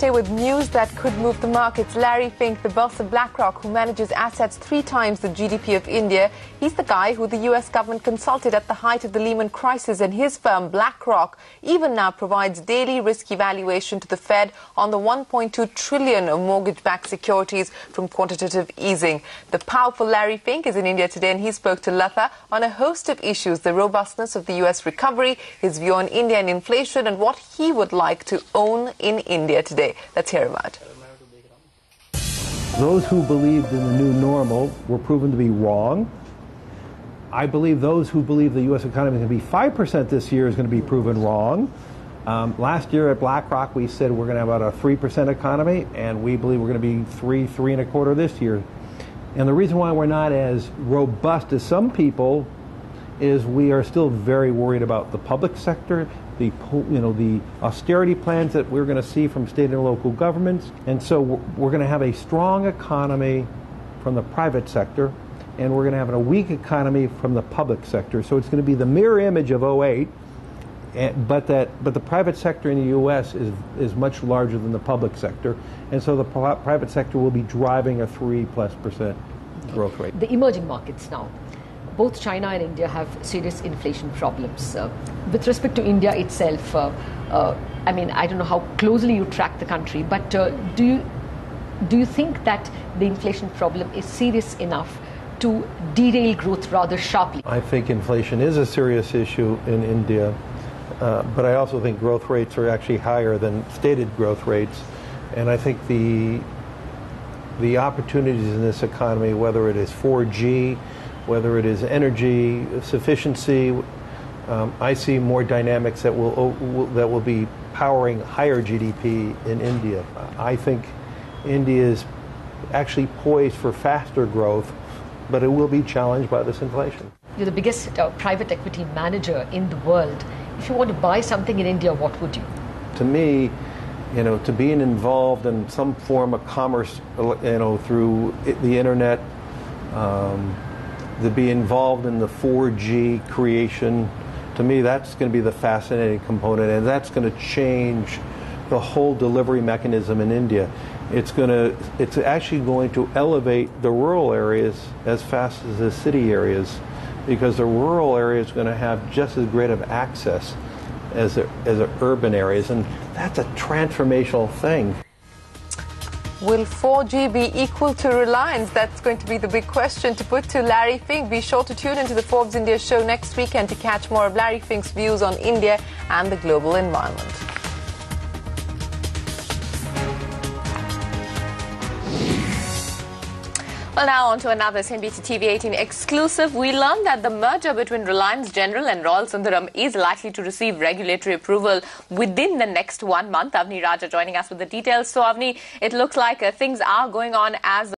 With news that could move the markets, Larry Fink, the boss of BlackRock, who manages assets 3 times the GDP of India, he's the guy who the US government consulted at the height of the Lehman crisis, and his firm, BlackRock, even now provides daily risk evaluation to the Fed on the $1.2 trillion of mortgage-backed securities from quantitative easing. The powerful Larry Fink is in India today, and he spoke to Latha on a host of issues: the robustness of the US recovery, his view on India and inflation, and what he would like to own in India today. Let's hear him out. Those who believed in the new normal were proven to be wrong. I believe those who believe the U.S. economy is going to be 5% this year is going to be proven wrong. Last year at BlackRock, we said we're going to have about a 3% economy, and we believe we're going to be 3.25% this year. And the reason why we're not as robust as some people is we are still very worried about the public sector, the austerity plans that we're going to see from state and local governments. And so we're going to have a strong economy from the private sector, and we're going to have a weak economy from the public sector. So it's going to be the mirror image of '08, but the private sector in the U.S. is much larger than the public sector, and so the private sector will be driving a 3+% growth rate. The emerging markets now, both China and India have serious inflation problems. With respect to India itself, I mean, I don't know how closely you track the country, but do you think that the inflation problem is serious enough to derail growth rather sharply? I think inflation is a serious issue in India, but I also think growth rates are actually higher than stated growth rates. And I think the opportunities in this economy, whether it is 4G, whether it is energy sufficiency, I see more dynamics that will be powering higher GDP in India. I think India is actually poised for faster growth, but it will be challenged by this inflation. You're the biggest private equity manager in the world. If you want to buy something in India, what would you? To me, to being involved in some form of commerce, through the internet, to be involved in the 4G creation, to me that's going to be the fascinating component, and that's going to change the whole delivery mechanism in India. It's actually going to elevate the rural areas as fast as the city areas, because the rural areas are going to have just as great of access as the urban areas, and that's a transformational thing. Will 4G be equal to Reliance? That's going to be the big question to put to Larry Fink. Be sure to tune into the Forbes India show next weekend to catch more of Larry Fink's views on India and the global environment. Well, now on to another CNBC TV 18 exclusive. We learned that the merger between Reliance General and Royal Sundaram is likely to receive regulatory approval within the next 1 month. Avni Raja joining us with the details. So, Avni, it looks like things are going on as